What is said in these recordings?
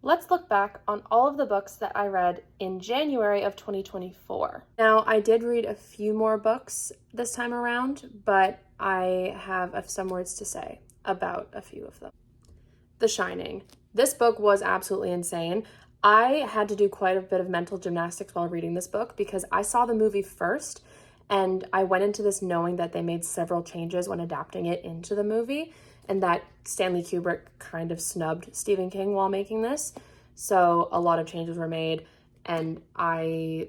let's look back on all of the books that I read in January of 2024. Now, I did read a few more books this time around, but I have some words to say about a few of them. The Shining. This book was absolutely insane. I had to do quite a bit of mental gymnastics while reading this book because I saw the movie first, and I went into this knowing that they made several changes when adapting it into the movie, and that Stanley Kubrick kind of snubbed Stephen King while making this. So a lot of changes were made, and I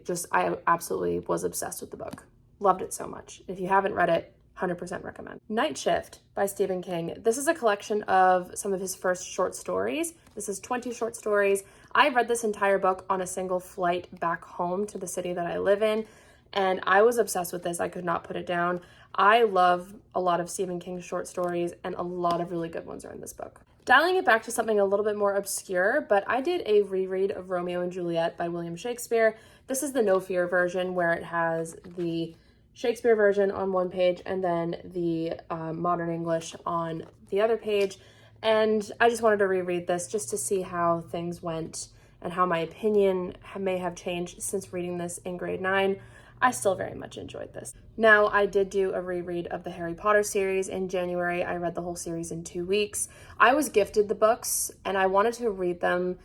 absolutely was obsessed with the book. Loved it so much. If you haven't read it, 100% recommend. Night Shift by Stephen King. This is a collection of some of his first short stories. This is 20 short stories. I read this entire book on a single flight back home to the city that I live in, and I was obsessed with this. I could not put it down. I love a lot of Stephen King's short stories, and a lot of really good ones are in this book. Dialing it back to something a little bit more obscure, but I did a reread of Romeo and Juliet by William Shakespeare. This is the No Fear version, where it has the Shakespeare version on one page and then the modern English on the other page. And I just wanted to reread this just to see how things went and how my opinion may have changed since reading this in grade 9. I still very much enjoyed this. Now, I did do a reread of the Harry Potter series in January. I read the whole series in 2 weeks. I was gifted the books and I wanted to read them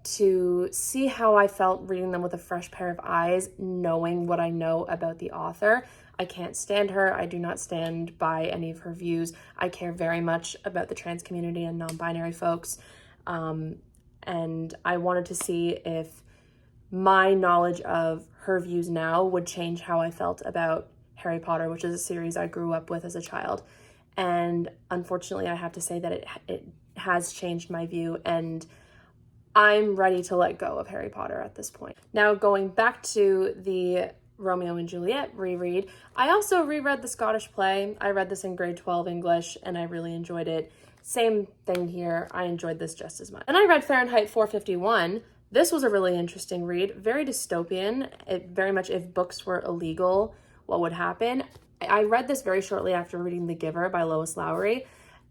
to see how I felt reading them with a fresh pair of eyes, knowing what I know about the author. I can't stand her. I do not stand by any of her views. I care very much about the trans community and non-binary folks. And I wanted to see if my knowledge of her views now would change how I felt about Harry Potter, which is a series I grew up with as a child. And unfortunately, I have to say that it has changed my view, and I'm ready to let go of Harry Potter at this point. Now, going back to the Romeo and Juliet reread, I also reread the Scottish play. I read this in grade 12 English, and I really enjoyed it. Same thing here. I enjoyed this just as much. And I read Fahrenheit 451. This was a really interesting read, very dystopian. It very much, if books were illegal, what would happen? I read this very shortly after reading The Giver by Lois Lowry,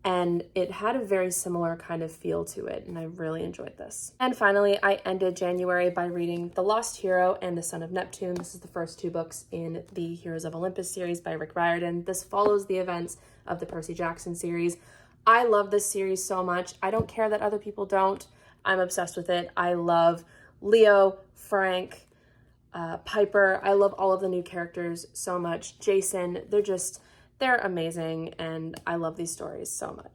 and it had a very similar kind of feel to it, and I really enjoyed this. And finally, I ended January by reading The Lost Hero and The Son of Neptune. This is the first 2 books in the Heroes of Olympus series by Rick Riordan. This follows the events of the Percy Jackson series. I love this series so much. I don't care that other people don't. I'm obsessed with it. I love Leo, Frank, Piper. I love all of the new characters so much. Jason, they're amazing, and I love these stories so much.